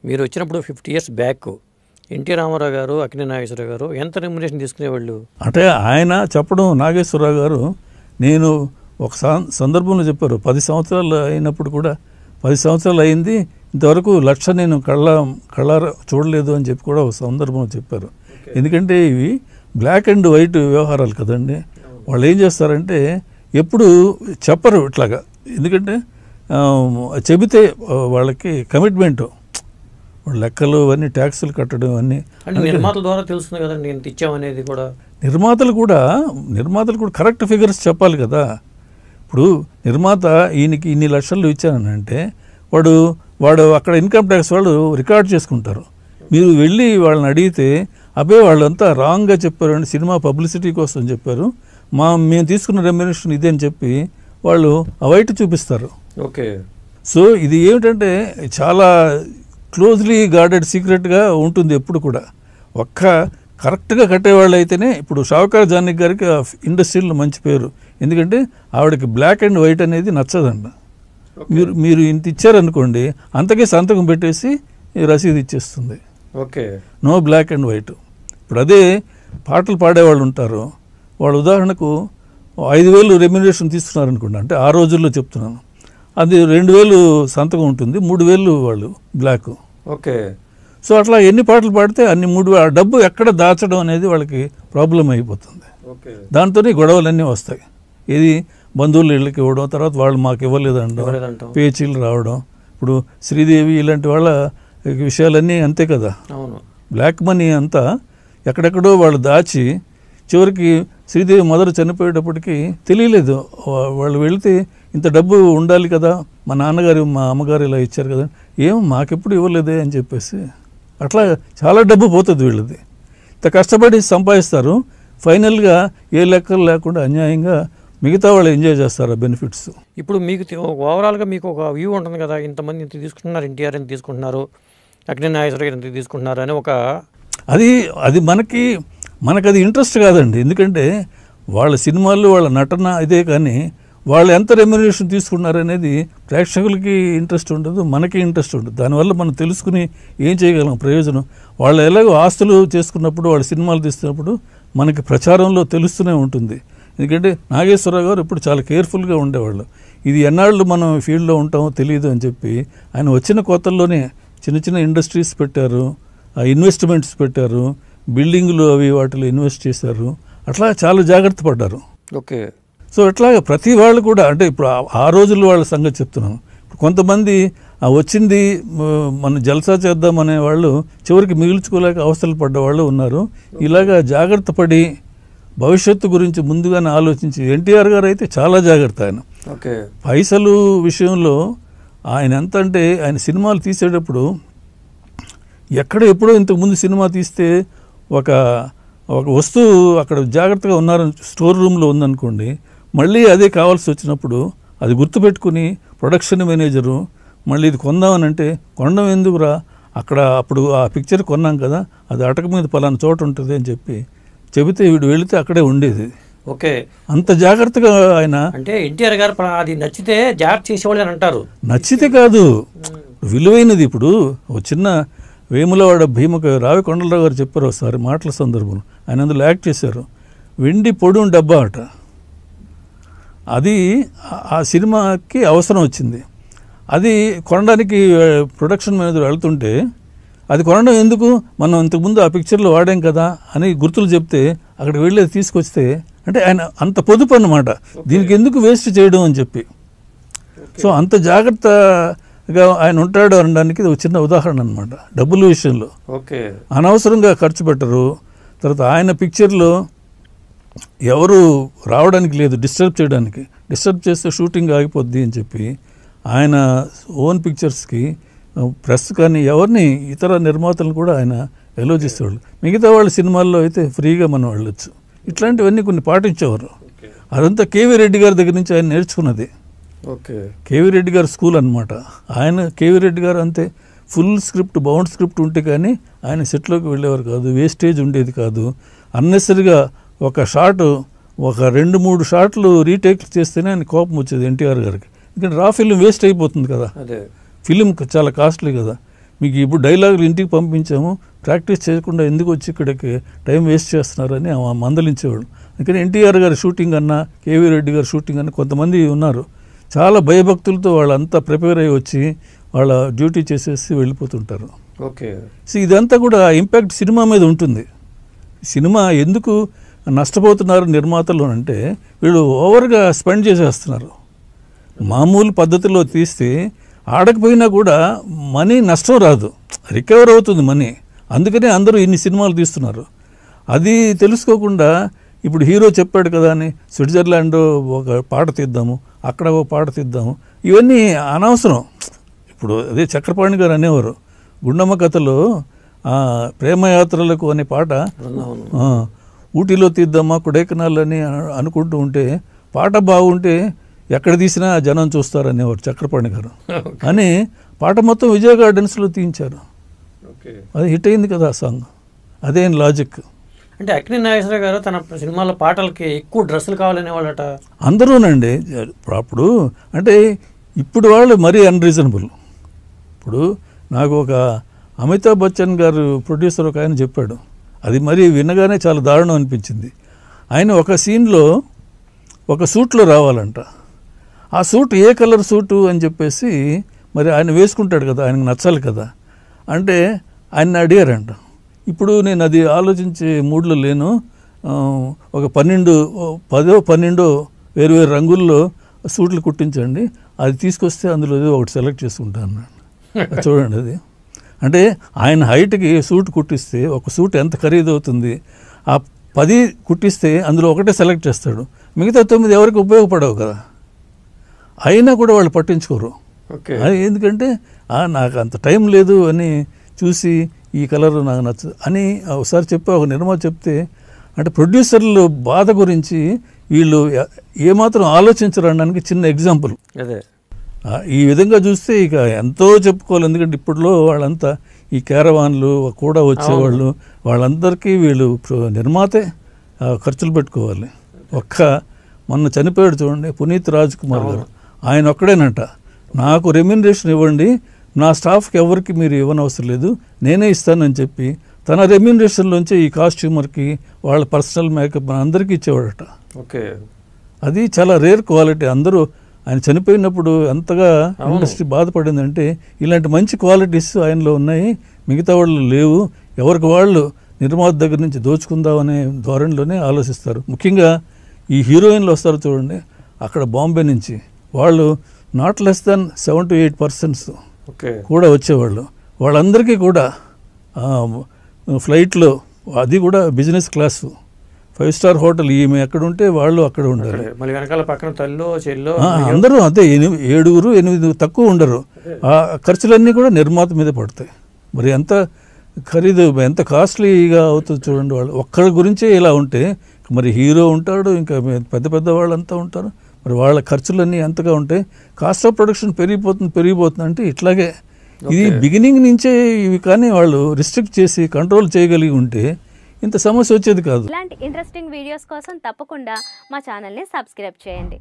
మీరు వచ్చినప్పుడు 50 years back NT Ramarao గారు, అక్కినేని నాగేశ్వరరావు గారు ఎంత రెమ్యునరేషన్ తీసుకునేవాళ్ళు? అంటే ఆయన చెప్పడం, నాగేశ్వరరావు గారు నేను ఒక సందర్భంలో చెప్పారు, 10 సంవత్సరాలు అయినప్పుడు కూడా 10 సంవత్సరాలు అయింది ఇంతవరకు 1,00,000 నేను కళ్ళార చూడలేదు అని చెప్పి కూడా ఒక సందర్భంలో చెప్పారు. ఎందుకంటే ఇవి బ్లాక్ అండ్ వైట్ వ్యవహారాలు కదండి. వాళ్ళు ఏం చేస్తారంటే ఎప్పుడు చెప్పరు ఇట్లాగా, ఎందుకంటే చెబితే వాళ్ళకి కమిట్మెంట్, లెక్కలు అన్నీ ట్యాక్సులు కట్టడం అన్నీ నిర్మాతల ద్వారా తెలుస్తుంది కదండి ఎంత ఇచ్చామనేది కూడా. నిర్మాతలు కూడా కరెక్ట్ ఫిగర్స్ చెప్పాలి కదా. ఇప్పుడు నిర్మాత ఈయనకి ఇన్ని లక్షలు ఇచ్చానంటే వాడు అక్కడ ఇన్కమ్ ట్యాక్స్ వాళ్ళు రికార్డ్ చేసుకుంటారు. మీరు వెళ్ళి వాళ్ళని అడిగితే వాళ్ళంతా రాంగ్గా చెప్పారు అండి, సినిమా పబ్లిసిటీ కోసం చెప్పారు, మేము తీసుకున్న రెమ్యునరేషన్ ఇదే అని చెప్పి వాళ్ళు అవైట్ చూపిస్తారు. ఓకే. సో ఇది ఏమిటంటే చాలా క్లోజ్లీ గార్డెడ్ సీక్రెట్గా ఉంటుంది ఎప్పుడు కూడా. కరెక్ట్గా కట్టేవాళ్ళు అయితేనే, ఇప్పుడు షావుకార్ జానకి గారికి ఇండస్ట్రీలో మంచి పేరు, ఎందుకంటే ఆవిడకి బ్లాక్ అండ్ వైట్ అనేది నచ్చదంట. మీరు ఇంత ఇచ్చారనుకోండి, అంతకే సంతకం పెట్టేసి రసీదు ఇచ్చేస్తుంది. Okay. No black and white. ఇప్పుడు అదే పాటలు పాడేవాళ్ళు ఉంటారు, వాళ్ళు ఉదాహరణకు 5,000 రెమ్యునరేషన్ తీసుకున్నారనుకోండి, అంటే ఆ రోజుల్లో చెప్తున్నాను, అది 2,000 సంతకం ఉంటుంది, 3,000 వాళ్ళు బ్లాక్. ఓకే. సో అట్లా ఎన్ని పాటలు పాడితే అన్ని 3,000. ఆ డబ్బు ఎక్కడ దాచడం అనేది వాళ్ళకి ప్రాబ్లం అయిపోతుంది. దాంతోనే గొడవలన్నీ వస్తాయి. ఇది బంధువులు ఇళ్ళకి ఇవ్వడం, తర్వాత వాళ్ళు మాకు ఇవ్వలేదంటాం, పేచీలు రావడం. ఇప్పుడు శ్రీదేవి ఇలాంటి వాళ్ళ విషయాలన్నీ అంతే కదా. బ్లాక్ మనీ అంతా ఎక్కడెక్కడో వాళ్ళు దాచి చివరికి శ్రీదేవి మదర్ చనిపోయేటప్పటికి తెలియలేదు. వాళ్ళు వెళితే ఇంత డబ్బు ఉండాలి కదా, మా నాన్నగారు మా అమ్మగారు ఇలా ఇచ్చారు కదా, మాకెప్పుడు ఇవ్వలేదే అని చెప్పేసి అట్లా చాలా డబ్బు పోతుంది వీళ్ళది. ఇంత కష్టపడి సంపాదిస్తారు, ఫైనల్గా ఏ లెక్కలు లేకుండా అన్యాయంగా మిగతా వాళ్ళు ఎంజాయ్ చేస్తారు ఆ బెనిఫిట్స్. ఇప్పుడు మీకు ఓవరాల్గా మీకు ఒక వ్యూ ఉంటుంది కదా, ఇంతమంది ఇంత తీసుకుంటున్నారు, ఎన్టీఆర్ ఎంత తీసుకుంటున్నారు, అక్కినేని నాగేశ్వరరావు ఎంత తీసుకుంటున్నారు అని ఒక అది మనకు అది ఇంట్రెస్ట్ కాదండి. ఎందుకంటే వాళ్ళ సినిమాల్లో వాళ్ళ నటన ఇదే, కానీ వాళ్ళు ఎంత రెమ్యునరేషన్ తీసుకున్నారు అనేది ప్రేక్షకులకి ఇంట్రెస్ట్ ఉండదు, మనకి ఇంట్రెస్ట్ ఉండదు. దానివల్ల మనం తెలుసుకుని ఏం చేయగలం ప్రయోజనం. వాళ్ళు ఎలాగో ఆస్తులు చేసుకున్నప్పుడు, వాళ్ళ సినిమాలు తీస్తున్నప్పుడు మనకి ప్రచారంలో తెలుస్తూనే ఉంటుంది. ఎందుకంటే నాగేశ్వరరావు గారు ఎప్పుడు చాలా కేర్ఫుల్గా ఉండేవాళ్ళు. ఇది ఎన్నాళ్ళు మనం ఫీల్డ్లో ఉంటామో తెలియదు అని చెప్పి ఆయన వచ్చిన కొత్తల్లోనే చిన్న చిన్న ఇండస్ట్రీస్ పెట్టారు, ఇన్వెస్ట్మెంట్స్ పెట్టారు, బిల్డింగులు అవి వాటిలో ఇన్వెస్ట్ చేశారు, అట్లా చాలా జాగ్రత్త పడ్డారు. ఓకే. సో అట్లాగే ప్రతి వాళ్ళు కూడా, అంటే ఇప్పుడు ఆ రోజుల్లో వాళ్ళ సంగతి చెప్తున్నాను. కొంతమంది వచ్చింది మనం జల్సా చేద్దామనే వాళ్ళు చివరికి మిగిల్చుకోలేక అవస్థలు పడ్డవాళ్ళు ఉన్నారు. ఇలాగా జాగ్రత్త పడి భవిష్యత్తు గురించి ముందుగానే ఆలోచించి, ఎన్టీఆర్ గారు అయితే చాలా జాగ్రత్త. ఆయన పైసలు విషయంలో ఆయన ఎంత అంటే, ఆయన సినిమాలు తీసేటప్పుడు ఎప్పుడో ఇంతకుముందు సినిమా తీస్తే ఒక వస్తువు అక్కడ జాగ్రత్తగా ఉన్నారని స్టోర్ రూమ్లో ఉందనుకోండి, మళ్ళీ అదే కావాల్సి వచ్చినప్పుడు అది గుర్తుపెట్టుకుని ప్రొడక్షన్ మేనేజరు మళ్ళీ ఇది కొందామని అంటే, కొనడం ఎందుకురా, అప్పుడు ఆ పిక్చర్ కొన్నాం కదా, అది అటక మీద పలానా చోట ఉంటుంది అని చెబితే వీడు వెళితే అక్కడే ఉండేది. ఓకే. అంత జాగ్రత్తగా ఆయన. అంటే ఎన్టీఆర్ గారు అది నచ్చితే జాగ్రత్త చేసేవాళ్ళు అని అంటారు. నచ్చితే కాదు, విలువైనది. ఇప్పుడు ఒక చిన్న వేములవాడ రావి కొండలరావు గారు చెప్పారు ఒకసారి మాటల సందర్భంలో, ఆయన అందులో యాక్ట్ చేశారు. వెండి పొడి డబ్బా అట, అది ఆ సినిమాకి అవసరం వచ్చింది. అది కొనడానికి ప్రొడక్షన్ మేనేజర్ వెళ్తుంటే, అది కొనడం ఎందుకు, మనం ఇంతకుముందు ఆ పిక్చర్లో వాడాం కదా అని గుర్తులు చెప్తే అక్కడికి వెళ్ళేది తీసుకొస్తే, అంటే ఆయన అంత పొదుపు అన్నమాట, దీనికి ఎందుకు వేస్ట్ చేయడం అని చెప్పి. సో అంత జాగ్రత్తగా ఆయన ఉంటాడు అనడానికి ఇది ఒక చిన్న ఉదాహరణ అనమాట. డబ్బుల విషయంలో అనవసరంగా ఖర్చు పెట్టరు. తర్వాత ఆయన పిక్చర్లో ఎవరు రావడానికి లేదు, డిస్టర్బ్ చేయడానికి. డిస్టర్బ్ చేస్తే షూటింగ్ ఆగిపోద్ది అని చెప్పి ఆయన ఓన్ పిక్చర్స్కి ప్రెస్ కానీ ఎవరిని ఇతర నిర్మాతలను కూడా ఆయన ఎలో చేసేవాళ్ళు. మిగతా వాళ్ళ సినిమాల్లో అయితే ఫ్రీగా మనం వెళ్ళొచ్చు. ఇట్లాంటివన్నీ కొన్ని పాటించేవారు. అదంతా కేవీ రెడ్డి గారి దగ్గర నుంచి ఆయన నేర్చుకున్నది. కేవీ రెడ్డి గారు స్కూల్ అనమాట. కేవీ రెడ్డి గారు అంతే, ఫుల్ స్క్రిప్ట్, బౌండ్ స్క్రిప్ట్ ఉంటే కానీ ఆయన సెట్లోకి వెళ్ళేవారు కాదు, వేస్టేజ్ ఉండేది కాదు. అన్నెసరిగా ఒక 2-3 షాట్లు రీటేక్ చేస్తేనే ఆయన కోపం వచ్చేది ఎన్టీఆర్ గారికి. ఎందుకంటే రా ఫిల్మ్ వేస్ట్ అయిపోతుంది కదా, ఫిలిం చాలా కాస్ట్లీ కదా. మీకు ఇప్పుడు డైలాగులు ఇంటికి పంపించాము, ప్రాక్టీస్ చేయకుండా ఎందుకు వచ్చి ఇక్కడికి టైం వేస్ట్ చేస్తున్నారని మందలించేవాడు. అందుకని ఎన్టీఆర్ గారి షూటింగ్ అన్నా, కేవీ రెడ్డి గారి షూటింగ్ అన్నా కొంతమంది ఉన్నారు చాలా భయభక్తులతో వాళ్ళంతా ప్రిపేర్ అయ్యి వచ్చి వాళ్ళ డ్యూటీ చేసేసి వెళ్ళిపోతుంటారు. ఓకే. సో ఇదంతా కూడా ఇంపాక్ట్ సినిమా మీద ఉంటుంది. సినిమా ఎందుకు నష్టపోతున్నారు నిర్మాతలు అంటే వీళ్ళు ఓవర్గా స్పెండ్ చేసేస్తున్నారు. మామూలు పద్ధతిలో తీస్తే ఆడకపోయినా కూడా మనీ నష్టం రాదు, రికవర్ అవుతుంది మనీ. అందుకనే అందరూ ఇన్ని సినిమాలు తీస్తున్నారు. అది తెలుసుకోకుండా ఇప్పుడు హీరో చెప్పాడు కదా అని స్విట్జర్లాండ్ ఒక పాట తీద్దాము, అక్కడ ఒక పాట తీద్దాము, ఇవన్నీ అనవసరం. ఇప్పుడు అదే చక్రపాణి గారు అనేవారు గుండమ్మ కథలో ప్రేమయాత్రలకు అనే పాట ఊటీలో తీద్దామా కొడైకెనాల్ అని అనుకుంటూ ఉంటే పాట బాగుంటే ఎక్కడ తీసినా జనం చూస్తారనేవారు చక్రపాణి గారు. అని పాట మొత్తం విజయ గార్డెన్స్లో తీయించారు. అది హిట్ అయింది కదా ఆ సాంగ్. అదేం లాజిక్. అంటే అక్కినే నాగేశ్వరరావు గారు తన సినిమాలో పాటలకి ఎక్కువ డ్రెస్సులు కావాలనేవాళ్ళట అందరూనండి. అప్పుడు అంటే ఇప్పుడు వాళ్ళు మరీ అన్రీజనబుల్. ఇప్పుడు నాకు ఒక అమితాబ్ బచ్చన్ గారు ప్రొడ్యూసర్ ఒక ఆయన చెప్పాడు, అది మరీ వినగానే చాలా దారుణం అనిపించింది. ఆయన ఒక సీన్లో ఒక సూట్లో రావాలంట. ఆ సూట్ ఏ కలర్ సూటు అని చెప్పేసి మరి ఆయన వేసుకుంటాడు కదా, ఆయనకు నచ్చాలి కదా. అంటే ఆయన అడిగారంట. ఇప్పుడు నేను అది ఆలోచించే మూడ్లో లేను, ఒక 10-12 వేరు రంగుల్లో సూట్లు కుట్టించండి, అది తీసుకొస్తే అందులో ఒకటి సెలెక్ట్ చేసుకుంటాను. చూడండి అది. అంటే ఆయన హైట్కి సూట్ కుట్టిస్తే ఒక సూట్ ఎంత ఖరీదు అవుతుంది, ఆ 10 కుట్టిస్తే అందులో ఒకటే సెలెక్ట్ చేస్తాడు, మిగతా 9 ఎవరికి ఉపయోగపడవు కదా. అయినా కూడా వాళ్ళు పట్టించుకోరు. అది ఎందుకంటే నాకు అంత టైం లేదు అని చూసి ఈ కలర్ నాకు నచ్చదు అని ఒకసారి చెప్పి ఒక నిర్మాత చెప్తే, అంటే ప్రొడ్యూసర్లు బాధ గురించి వీళ్ళు ఏమాత్రం ఆలోచించరు అనడానికి చిన్న ఎగ్జాంపుల్. అదే ఈ విధంగా చూస్తే ఇక ఎంతో చెప్పుకోవాలి. ఎందుకంటే ఇప్పట్లో వాళ్ళంతా ఈ క్యారవాన్లు కూడా వచ్చేవాళ్ళు, వాళ్ళందరికీ వీళ్ళు నిర్మాతే ఖర్చులు పెట్టుకోవాలి. మొన్న చనిపోయాడు చూడండి పునీత్ రాజ్ కుమార్ గారు, ఆయన ఒక్కడేనంట నాకు రెమ్యూనరేషన్ ఇవ్వండి, నా స్టాఫ్కి ఎవరికి మీరు ఇవ్వనవసరం లేదు, నేనే ఇస్తానని చెప్పి తన రెమ్యూనరేషన్లోంచి ఈ కాస్ట్యూమర్కి వాళ్ళ పర్సనల్ మేకప్ అందరికీ ఇచ్చేవాడట. ఓకే. అది చాలా రేర్ క్వాలిటీ. అందరూ ఆయన చనిపోయినప్పుడు ఎంతగా ఇండస్ట్రీ బాధపడిందంటే ఇలాంటి మంచి క్వాలిటీస్ ఆయనలో ఉన్నాయి, మిగతా వాళ్ళు లేవు, ఎవరికి వాళ్ళు నిర్మాత దగ్గర నుంచి దోచుకుందామనే ధోరణిలోనే ఆలోచిస్తారు. ముఖ్యంగా ఈ హీరోయిన్లు వస్తారు చూడండి, అక్కడ బాంబే నుంచి వాళ్ళు నాట్ లెస్ దాన్ 7 to 8% కూడా వచ్చేవాళ్ళు. వాళ్ళందరికీ కూడా ఫ్లైట్లో, అది కూడా బిజినెస్ క్లాసు, 5 star హోటల్, ఈమె ఎక్కడ ఉంటే వాళ్ళు అక్కడ ఉండాలి. అందరూ అదే 7-8 తక్కువ ఉండరు. ఆ ఖర్చులన్నీ కూడా నిర్మాత మీద పడతాయి. మరి ఎంత ఖరీదు, ఎంత కాస్ట్లీగా అవుతుంది చూడండి. వాళ్ళు ఒక్కరి గురించే ఇలా ఉంటే మరి హీరో ఉంటాడు, ఇంకా పెద్ద పెద్ద వాళ్ళంతా ఉంటారు, మరి వాళ్ళ ఖర్చులన్నీ ఎంతగా ఉంటాయి. కాస్ట్ ఆఫ్ ప్రొడక్షన్ పెరిగిపోతుంది అంటే ఇట్లాగే. ఇది బిగినింగ్ నుంచే ఇవి కానీ వాళ్ళు రిస్ట్రిక్ట్ చేసి కంట్రోల్ చేయగలిగి ఉంటే ఇంత సమస్య వచ్చేది కాదు. ఇలాంటి ఇంట్రెస్టింగ్ వీడియోస్ కోసం తప్పకుండా మా ఛానల్ని సబ్స్క్రైబ్ చేయండి.